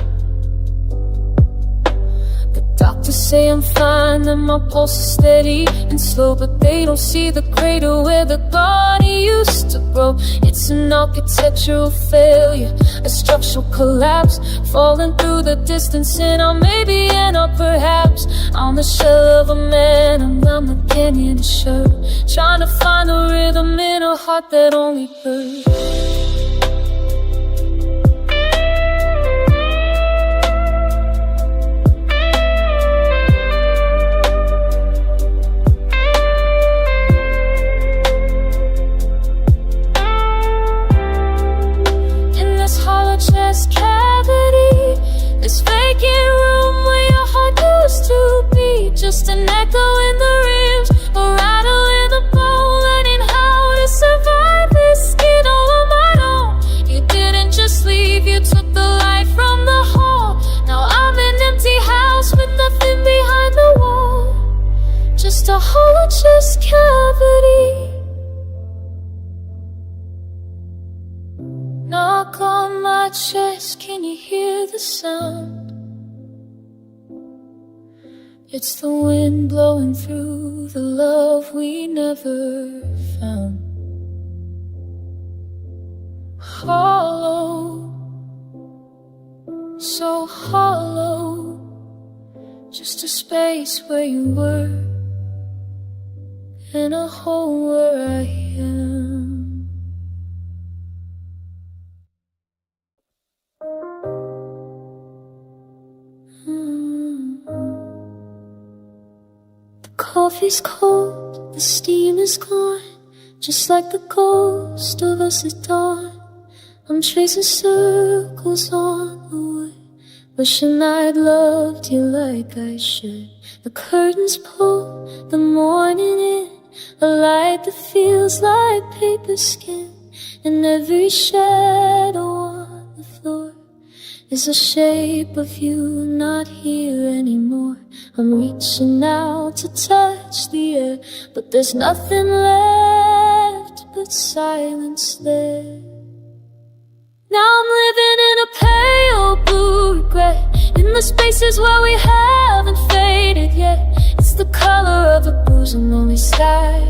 The doctors say I'm fine and my pulse is steady and slow, but they don't see the crater where the garden used to grow. It's an architectural failure, a structural collapse, falling through the distance, and I'll maybe end up perhaps on the shell of a man around the canyon shirt, trying to find a rhythm in a heart that only hurts. Chest cavity, this vacant room where your heart used to be, just an echo in the ribs, a rattle in the bone, learning how to survive this skid all on my own. You didn't just leave, you took the light from the hall. Now I'm an empty house with nothing behind the wall, just a hollow chest cavity. Knock on my chest, can you hear the sound? It's the wind blowing through the love we never found. Hollow, so hollow, just a space where you were, and a hole where I am. Coffee's cold, the steam is gone, just like the ghost of us at dawn. I'm tracing circles on the wood, wishing I'd loved you like I should. The curtains pull the morning in, a light that feels like paper skin, and every shadow on the floor is a shape of you not here anymore. I'm reaching out to touch the air, but there's nothing left but silence there. Now I'm living in a pale blue regret, in the spaces where we haven't faded yet. It's the color of a bruised and lonely sky,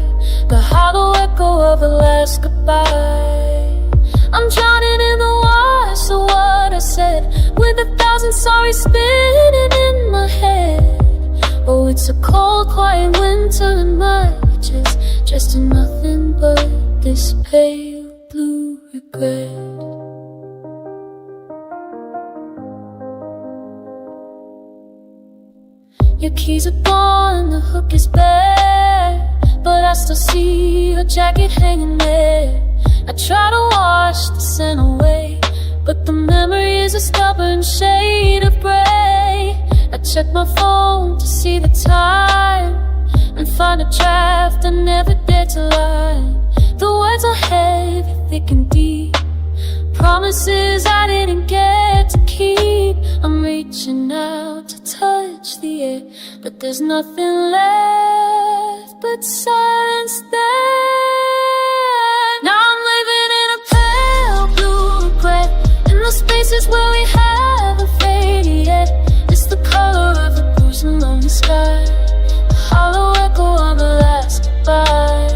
the hollow echo of a last goodbye. I'm drowning in the wash of what I said, with 1,000 sorries spinning in my head. Oh, it's a cold, quiet winter in my chest, dressed in nothing but this pale blue regret. Your keys are gone, the hook is bare, but I still see your jacket hanging there. I try to wash the scent away, but the memory is a stubborn shade of gray. I check my phone to see the time and find a draft I never dared to lie. The words are heavy, thick and deep, promises I didn't get to keep. I'm reaching out to touch the air, but there's nothing left but silence there. Now I'm living in a pale blue regret, in the spaces where we haven't faded yet. It's the color of a bruised and lonely sky, the hollow echo of a last goodbye.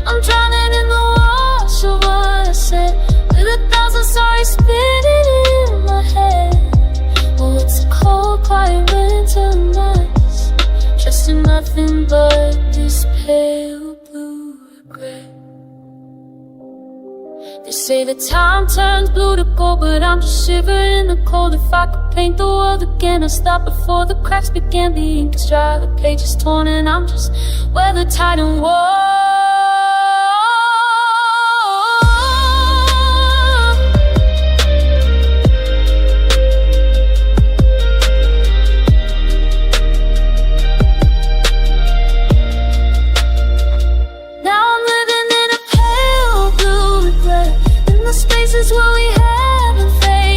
I'm drowning in the wash of what I said, with 1,000 sorries spinning in my head. Oh, it's a cold, quiet winter night, just in nothing but this pale blue regret. They say that time turns blue to gold, but I'm just shivering in the cold. If I could paint the world again, I'd stop before the cracks began. The ink is dry, the page is torn, and I'm just weathered, tight and warm. Where we haven't failed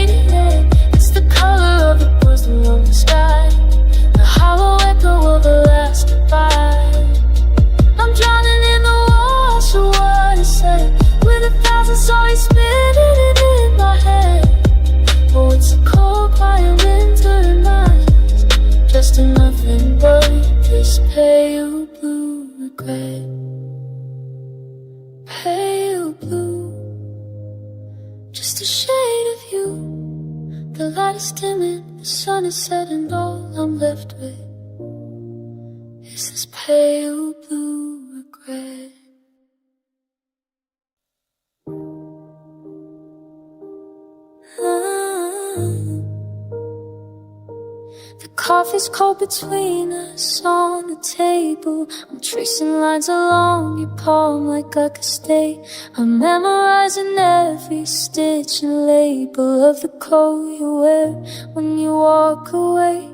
this pale blue regret. Pale blue, just a shade of you. The light is dimming, the sun is setting, all I'm left with is this pale blue regret. The coffee's cold between us on the table. I'm tracing lines along your palm like I could stay. I'm memorizing every stitch and label of the coat you wear when you walk away.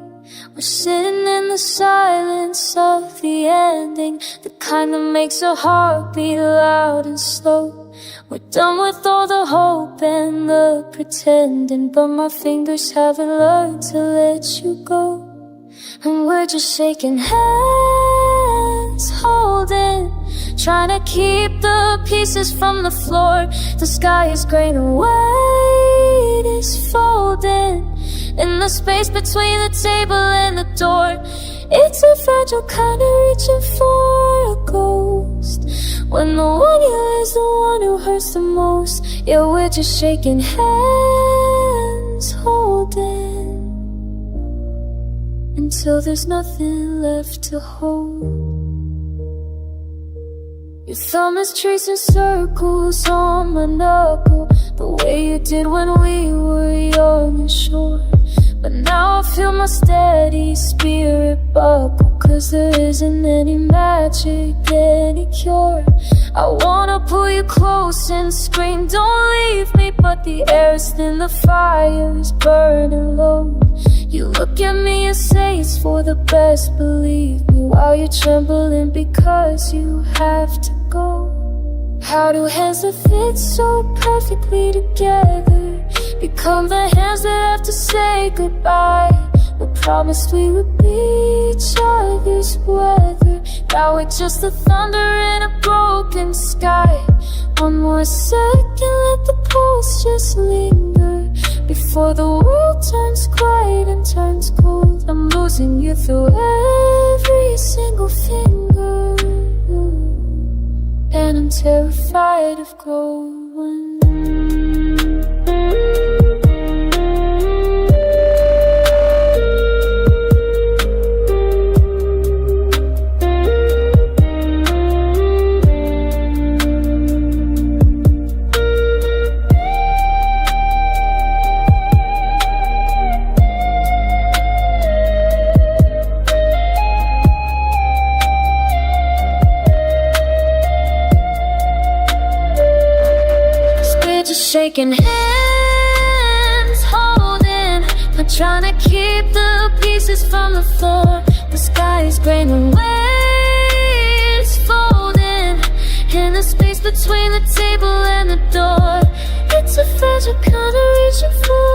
We're sitting in the silence of the ending, the kind that makes a heart beat loud and slow. We're done with all the hope and the pretending, but my fingers haven't learned to let you go. And we're just shaking hands, holding, trying to keep the pieces from the floor. The sky is gray and weight is folding in the space between the table and the door. It's a fragile kind of reaching for a ghost, when the one you love is the one who hurts the most. Yeah, we're just shaking hands, holding, until there's nothing left to hold. Your thumb is tracing circles on my knuckle, the way you did when we were young and short. But now I feel my steady spirit buckle, 'cause there isn't any magic, any cure. I wanna pull you close and scream, don't leave me, but the air is thin, the fire is burning low. You look at me and say it's for the best, believe me, while you're trembling because you have to go. How do hands that fit so perfectly together become the hands that have to say goodbye? We promised we would be each other's weather. Now we're just the thunder in a broken sky. One more second, let the pulse just linger before the world turns quiet and turns cold. I'm losing you through every single finger, and I'm terrified of growing. Shaking hands, holding, but trying to keep the pieces from the floor. The sky is gray and waves folding in the space between the table and the door. It's a fragile kind of reaching for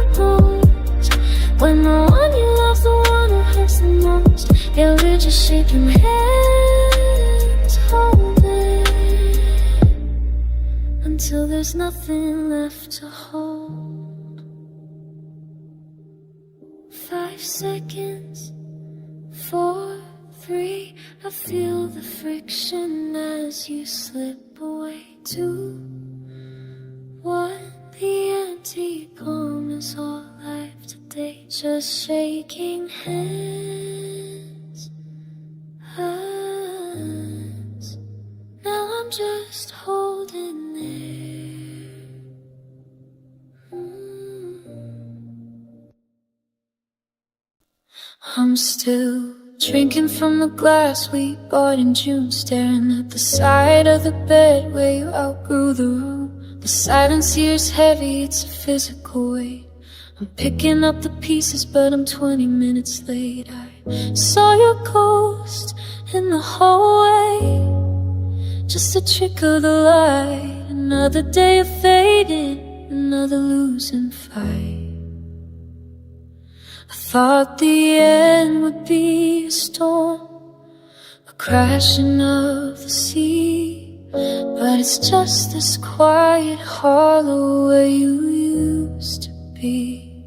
a ghost, when the one you love, the one who hurts the most. Yeah, we're just shaking hands, holding, until there's nothing left to hold. 5 seconds, 4, 3, I feel the friction as you slip away. 2, 1, the empty poem is all life today. Just shaking hands, hands. Now I'm just holding there. I'm still drinking from the glass we bought in June, staring at the side of the bed where you outgrew the room. The silence here is heavy, it's a physical weight. I'm picking up the pieces, but I'm 20 minutes late. I saw your ghost in the hallway, just a trick of the light. Another day of fading, another losing fight. I thought the end would be a storm, a crashing of the sea, but it's just this quiet hollow where you used to be.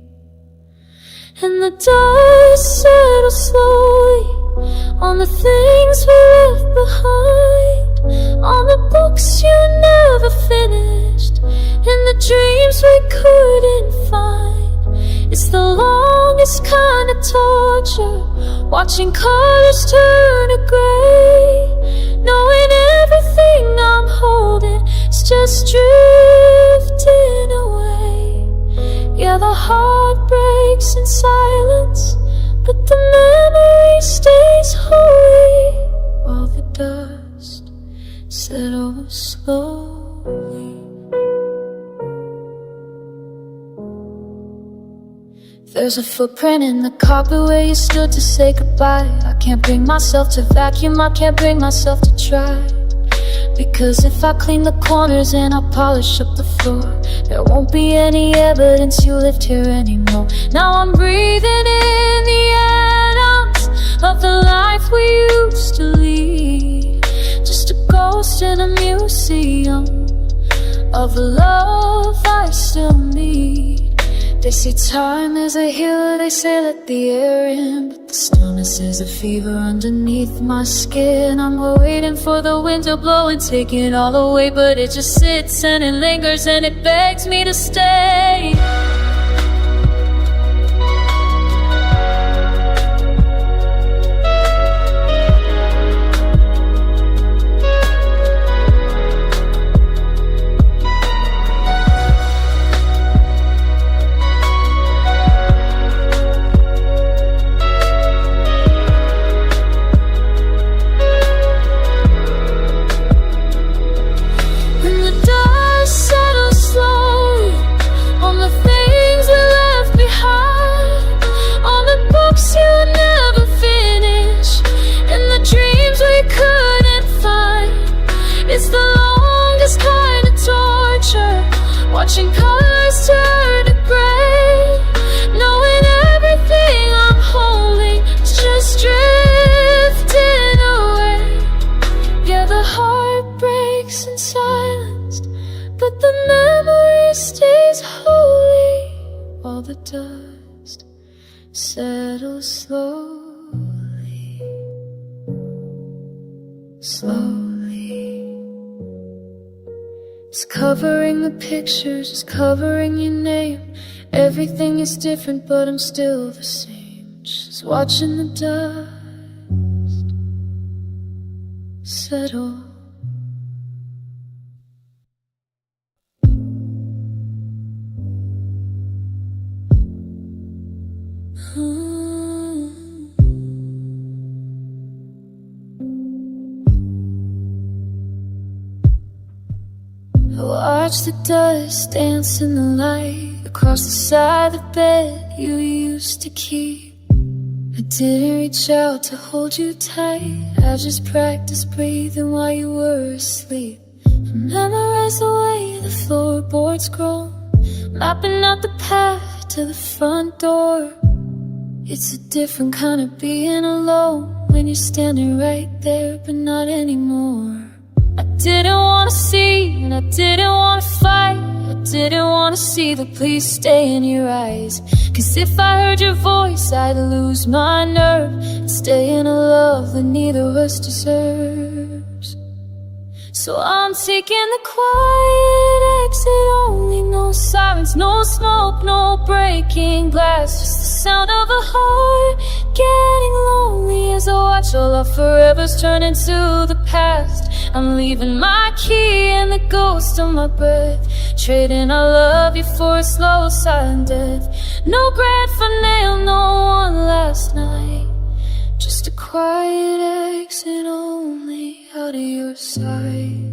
And the dust settles slowly, on the things we left behind, on the books you never finished, and the dreams we couldn't find. It's the longest kind of torture, watching colors turn to gray, knowing everything I'm holding is just drifting away. Yeah, the heart breaks in silence, but the memory stays holy, while the dust settles slowly. There's a footprint in the carpet where you stood to say goodbye. I can't bring myself to vacuum, I can't bring myself to try, because if I clean the corners and I polish up the floor, there won't be any evidence you lived here anymore. Now I'm breathing in the atoms of the life we used to lead, just a ghost in a museum of a love I still need. They say time is a healer, they say let the air in, but the stillness is a fever underneath my skin. I'm waiting for the wind to blow and take it all away, but it just sits and it lingers and it begs me to stay. It's the longest kind of torture, watching colors turn to gray, knowing everything I'm holding is just drifting away. Yeah, the heart breaks in silence, but the memory stays holy, while the dust settles slowly, slowly. It's covering the pictures, it's covering your name. Everything is different, but I'm still the same. Just watching the dust settle. Watch the dust dance in the light across the side of the bed you used to keep. I didn't reach out to hold you tight, I just practiced breathing while you were asleep. I memorized the way the floorboards grow, mapping out the path to the front door. It's a different kind of being alone when you're standing right there, but not anymore. I didn't wanna see, and I didn't wanna fight. I didn't wanna see the please stay in your eyes, 'cause if I heard your voice, I'd lose my nerve and stay in a love that neither of us deserves. So I'm taking the quiet exit only, no sirens, no smoke, no breaking glass, just the sound of a heart getting lonely as I watch all our forevers turn into the past. I'm leaving my key and the ghost of my breath, trading I love you for a slow silent death. No grand finale, no one last night, just a quiet exit only out of your sight.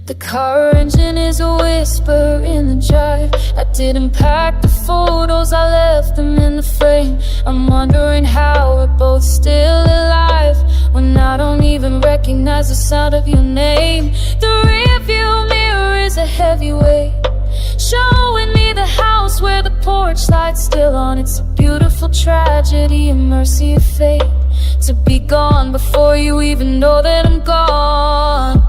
The car engine is a whisper in the drive. I didn't pack the photos, I left them in the frame. I'm wondering how we're both still alive when I don't even recognize the sound of your name. The rearview mirror is a heavy weight, showing me the house where the porch light's still on. It's a beautiful tragedy, a mercy of fate, to be gone before you even know that I'm gone.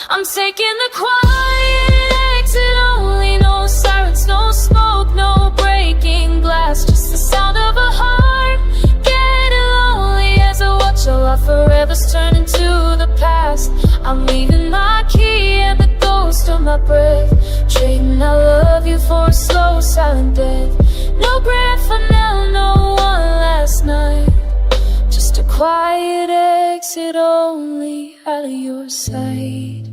I'm taking the quiet exit only, no sirens, no smoke, no breaking glass. breath, trading I love you for a slow silent death. No breath for now, no one last night, just a quiet exit only out of your sight.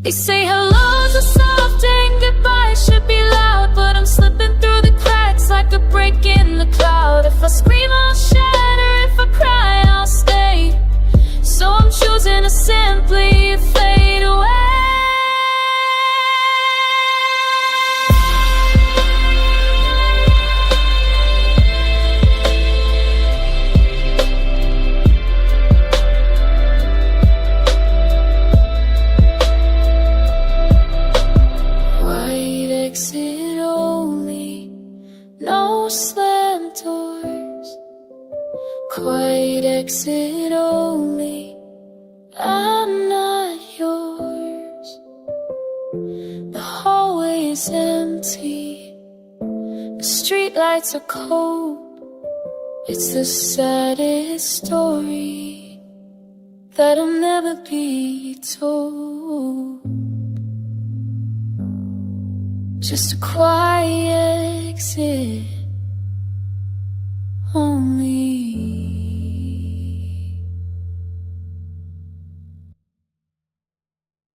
They say hellos are soft and goodbyes should be loud, but I'm slipping through the cracks like a break in the cloud. If I scream I'll shatter, if I cry I'll stay, so I'm choosing to simply fade away. Exit only, no slam doors. Quiet exit only, I'm not yours. The hallway is empty, the streetlights are cold. It's the saddest story that'll never be told. Just a quiet exit only.